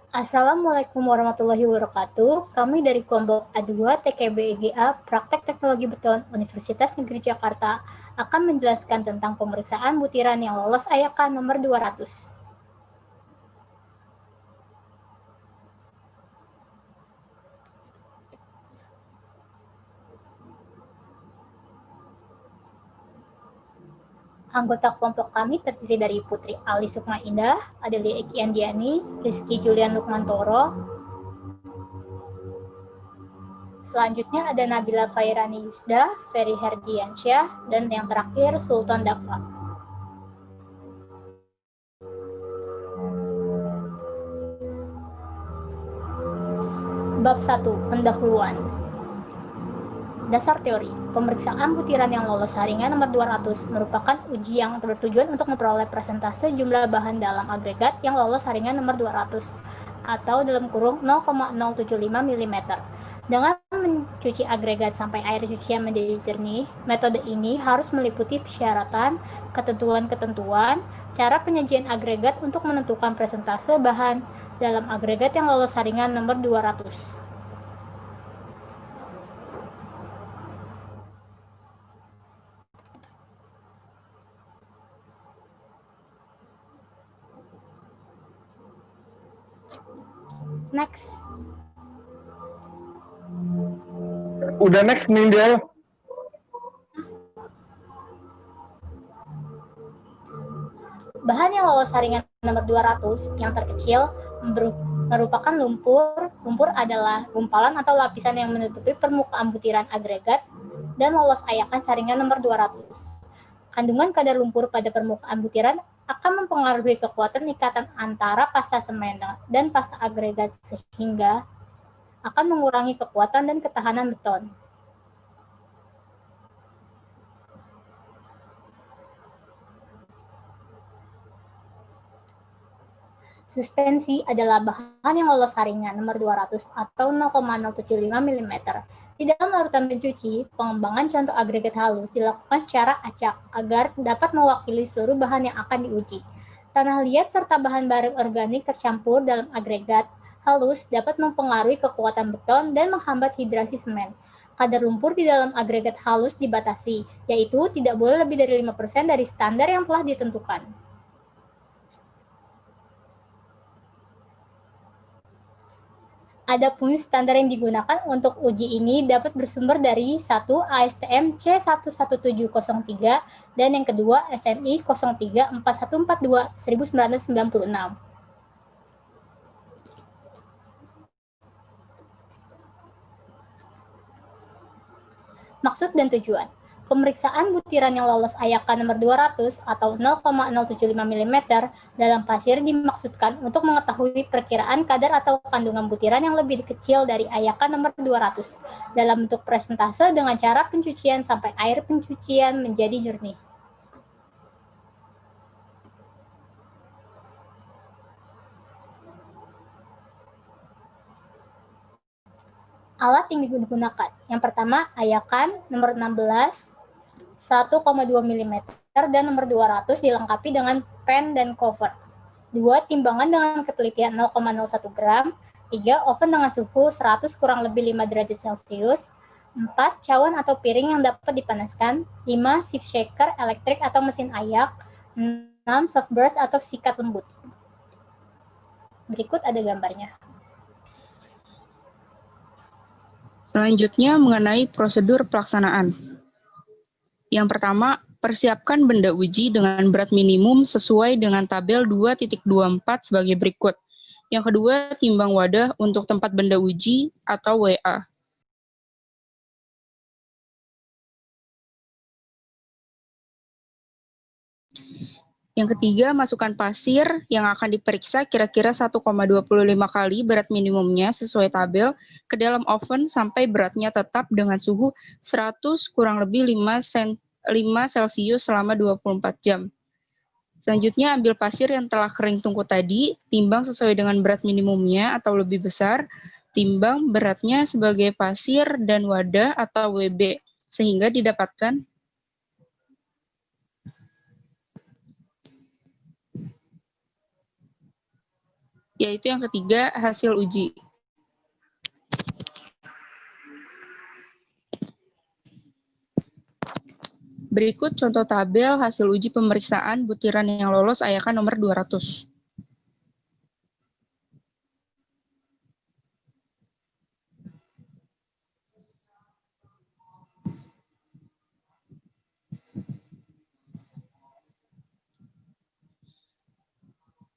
Assalamualaikum warahmatullahi wabarakatuh. Kami dari kelompok A2 TKB-EGA Praktek Teknologi Beton Universitas Negeri Jakarta akan menjelaskan tentang pemeriksaan butiran yang lolos AYAKA nomor 200. Anggota kelompok kami terdiri dari Putri Ali Sukma Indah, Adelia Eki Andiani, Rizky Julian Lukmantoro. Selanjutnya ada Nabila Fairani Yusda, Ferry Herdiansyah, dan yang terakhir Sultan Dafa. Bab 1. Pendahuluan. Dasar teori. Pemeriksaan butiran yang lolos saringan nomor 200 merupakan uji yang bertujuan untuk memperoleh persentase jumlah bahan dalam agregat yang lolos saringan nomor 200 atau dalam kurung 0,075 mm. Dengan mencuci agregat sampai air cucian menjadi jernih, metode ini harus meliputi persyaratan, ketentuan-ketentuan, cara penyajian agregat untuk menentukan persentase bahan dalam agregat yang lolos saringan nomor 200. Next. Udah next nih, Del. Bahan yang lolos saringan nomor 200 yang terkecil merupakan lumpur. Lumpur adalah gumpalan atau lapisan yang menutupi permukaan butiran agregat dan lolos AYAKA saringan nomor 200. Kandungan kadar lumpur pada permukaan butiran akan mempengaruhi kekuatan ikatan antara pasta semen dan pasta agregat sehingga akan mengurangi kekuatan dan ketahanan beton. Suspensi adalah bahan yang lolos saringan nomor 200 atau 0,075 mm. Di dalam larutan pencuci, pengembangan contoh agregat halus dilakukan secara acak agar dapat mewakili seluruh bahan yang akan diuji. Tanah liat serta bahan baru organik tercampur dalam agregat halus dapat mempengaruhi kekuatan beton dan menghambat hidrasi semen. Kadar lumpur di dalam agregat halus dibatasi, yaitu tidak boleh lebih dari 5% dari standar yang telah ditentukan. Adapun standar yang digunakan untuk uji ini dapat bersumber dari 1. ASTM C11703 dan yang kedua SNI 034142 1996. Maksud dan tujuan. Pemeriksaan butiran yang lolos AYAKA nomor 200 atau 0,075 mm dalam pasir dimaksudkan untuk mengetahui perkiraan kadar atau kandungan butiran yang lebih kecil dari AYAKA nomor 200 dalam bentuk persentase dengan cara pencucian sampai air pencucian menjadi jernih. Alat yang digunakan. Yang pertama, AYAKA nomor 16 1,2 mm dan nomor 200 dilengkapi dengan pen dan cover. 2. Timbangan dengan ketelitian 0,01 gram. 3. Oven dengan suhu 100 kurang lebih 5 derajat Celcius. 4. Cawan atau piring yang dapat dipanaskan. 5. Sieve shaker elektrik atau mesin ayak. 6. Soft brush atau sikat lembut. Berikut ada gambarnya. Selanjutnya mengenai prosedur pelaksanaan. Yang pertama, persiapkan benda uji dengan berat minimum sesuai dengan tabel 2.24 sebagai berikut. Yang kedua, timbang wadah untuk tempat benda uji atau WA. Yang ketiga, masukkan pasir yang akan diperiksa kira-kira 1,25 kali berat minimumnya sesuai tabel ke dalam oven sampai beratnya tetap dengan suhu 100 kurang lebih 5 Celcius selama 24 jam. Selanjutnya, ambil pasir yang telah kering tungku tadi, timbang sesuai dengan berat minimumnya atau lebih besar, timbang beratnya sebagai pasir dan wadah atau WB, sehingga didapatkan yaitu yang ketiga, hasil uji. Berikut contoh tabel hasil uji pemeriksaan butiran yang lolos AYK nomor 200.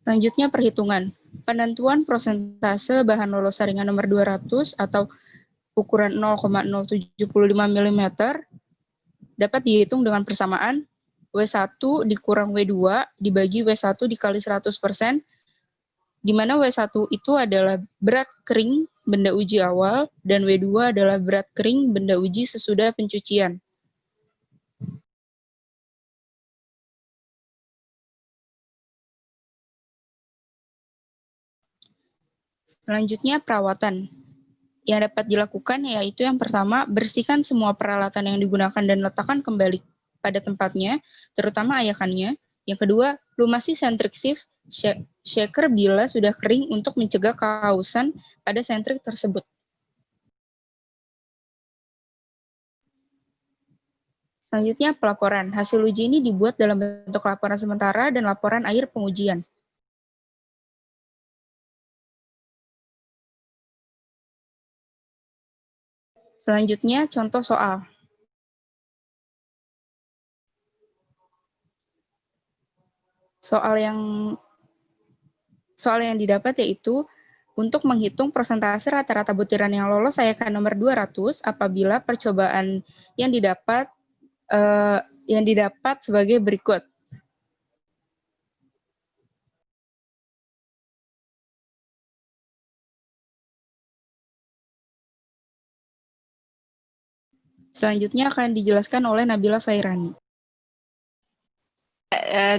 Selanjutnya perhitungan. Penentuan persentase bahan lolos saringan nomor 200 atau ukuran 0,075 mm dapat dihitung dengan persamaan W1 dikurang W2 dibagi W1 dikali 100%, di mana W1 itu adalah berat kering benda uji awal dan W2 adalah berat kering benda uji sesudah pencucian. Selanjutnya perawatan. Yang dapat dilakukan yaitu yang pertama, bersihkan semua peralatan yang digunakan dan letakkan kembali pada tempatnya, terutama ayakannya. Yang kedua, lumasi sentrik sieve shaker bila sudah kering untuk mencegah kehausan pada sentrik tersebut. Selanjutnya, pelaporan. Hasil uji ini dibuat dalam bentuk laporan sementara dan laporan akhir pengujian. Selanjutnya, contoh soal. Soal yang didapat yaitu untuk menghitung persentase rata-rata butiran yang lolos AYK nomor 200 apabila percobaan yang didapat sebagai berikut. Selanjutnya akan dijelaskan oleh Nabila Fairani.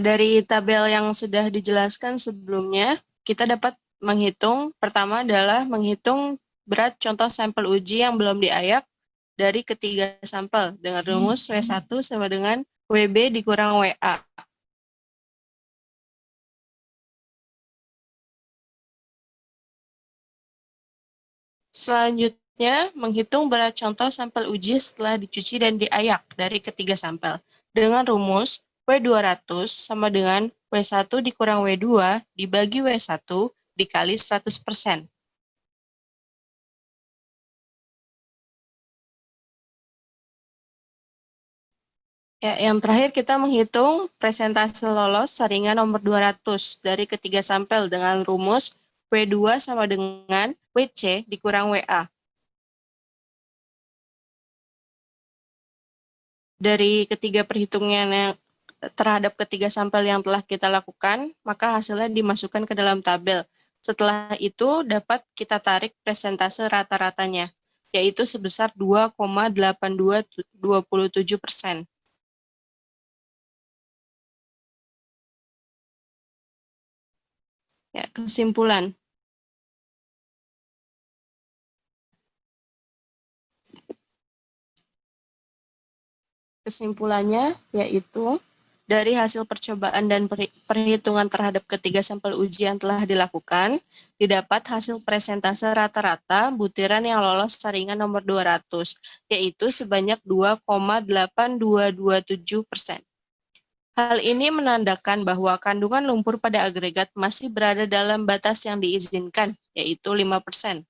Dari tabel yang sudah dijelaskan sebelumnya, kita dapat menghitung, pertama adalah menghitung berat contoh sampel uji yang belum diayak dari ketiga sampel dengan rumus W1 sama dengan WB dikurang WA. Selanjutnya, menghitung berat contoh sampel uji setelah dicuci dan diayak dari ketiga sampel dengan rumus W200 sama dengan W1 dikurang W2 dibagi W1 dikali 100%. Ya, yang terakhir kita menghitung presentase lolos saringan nomor 200 dari ketiga sampel dengan rumus W2 sama dengan WC dikurang WA. Dari ketiga perhitungan yang terhadap ketiga sampel yang telah kita lakukan, maka hasilnya dimasukkan ke dalam tabel. Setelah itu dapat kita tarik presentase rata-ratanya, yaitu sebesar 2,8227%. Ya, kesimpulan. Kesimpulannya yaitu dari hasil percobaan dan perhitungan terhadap ketiga sampel uji yang telah dilakukan, didapat hasil presentase rata-rata butiran yang lolos saringan nomor 200, yaitu sebanyak 2,8227%. Hal ini menandakan bahwa kandungan lumpur pada agregat masih berada dalam batas yang diizinkan, yaitu 5%.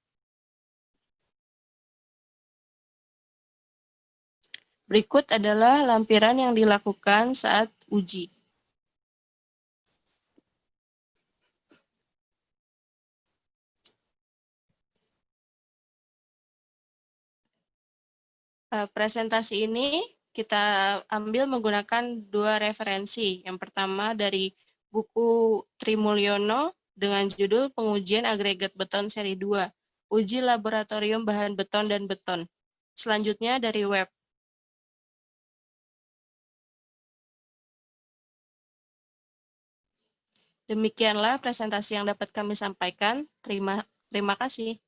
Berikut adalah lampiran yang dilakukan saat uji. Presentasi ini kita ambil menggunakan dua referensi. Yang pertama dari buku Trimulyono dengan judul Pengujian Agregat Beton Seri 2, Uji Laboratorium Bahan Beton dan Beton. Selanjutnya dari web. Demikianlah presentasi yang dapat kami sampaikan. Terima kasih.